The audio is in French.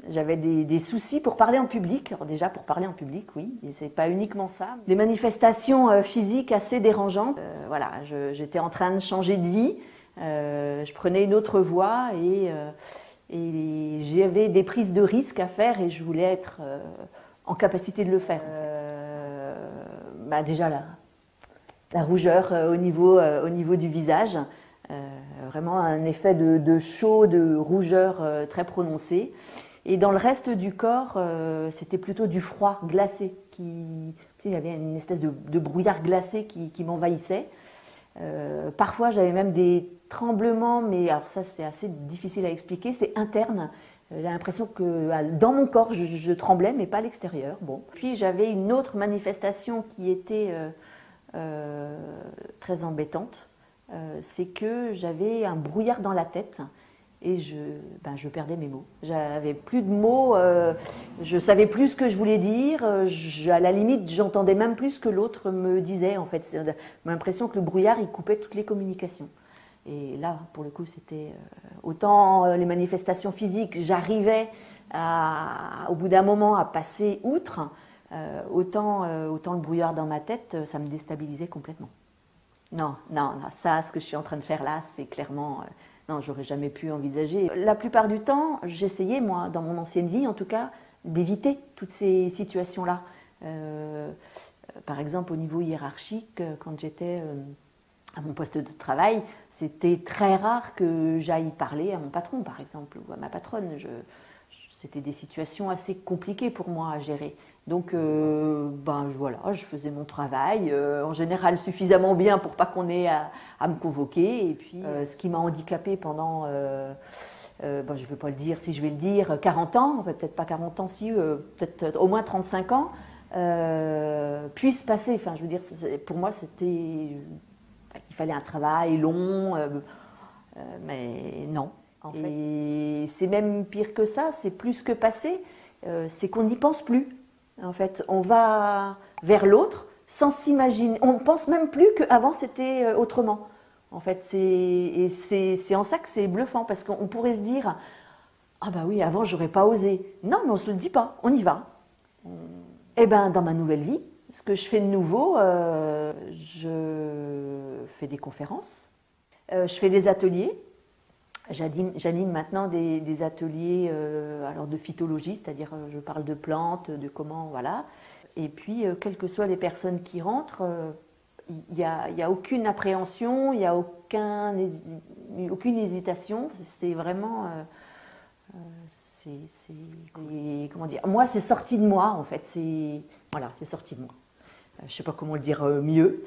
J'avais des soucis pour parler en public. Alors déjà pour parler en public, oui, et c'est pas uniquement ça. Des manifestations physiques assez dérangeantes. Voilà, j'étais en train de changer de vie. Je prenais une autre voie et j'avais des prises de risques à faire et je voulais être en capacité de le faire. Bah déjà la rougeur au niveau du visage, vraiment un effet de chaud, de rougeur très prononcé. Et dans le reste du corps, c'était plutôt du froid glacé. Il y avait une espèce de brouillard glacé qui m'envahissait. Parfois, j'avais même des tremblements, mais alors ça, c'est assez difficile à expliquer. C'est interne. J'ai l'impression que dans mon corps, je tremblais, mais pas à l'extérieur. Bon. Puis j'avais une autre manifestation qui était très embêtante. C'est que j'avais un brouillard dans la tête. Et je perdais mes mots. J'avais plus de mots, je savais plus ce que je voulais dire. À la limite, j'entendais même plus ce que l'autre me disait. En fait, j'ai l'impression que le brouillard, il coupait toutes les communications. Et là, pour le coup, c'était autant les manifestations physiques, j'arrivais au bout d'un moment à passer outre, autant le brouillard dans ma tête, ça me déstabilisait complètement. Non, non, non, ça, ce que je suis en train de faire là, c'est clairement... non, j'aurais jamais pu envisager. La plupart du temps, j'essayais, moi, dans mon ancienne vie en tout cas, d'éviter toutes ces situations-là. Par exemple, au niveau hiérarchique, quand j'étais à mon poste de travail, c'était très rare que j'aille parler à mon patron, par exemple, ou à ma patronne. C'était des situations assez compliquées pour moi à gérer. Donc, voilà, je faisais mon travail, en général suffisamment bien pour pas qu'on ait à me convoquer. Et puis, ce qui m'a handicapée pendant, je ne vais pas le dire, si je vais le dire, 40 ans, peut-être pas 40 ans, si, peut-être au moins 35 ans, puisse passer. Enfin, je veux dire, pour moi, il fallait un travail long, mais non. En fait. Et c'est même pire que ça, c'est plus que passé, c'est qu'on n'y pense plus. En fait, on va vers l'autre sans s'imaginer. On ne pense même plus qu'avant c'était autrement. En fait, c'est en ça que c'est bluffant parce qu'on pourrait se dire ah bah oui, avant j'aurais pas osé. Non, mais on se le dit pas, on y va. Eh ben dans ma nouvelle vie, ce que je fais de nouveau, je fais des conférences, je fais des ateliers. J'anime maintenant des ateliers alors de phytologie, c'est-à-dire je parle de plantes, de comment, voilà. Et puis, quelles que soient les personnes qui rentrent, il y a aucune appréhension, il n'y a aucune hésitation. C'est vraiment, comment dire, moi c'est sorti de moi en fait. Voilà, c'est sorti de moi. Je ne sais pas comment le dire mieux.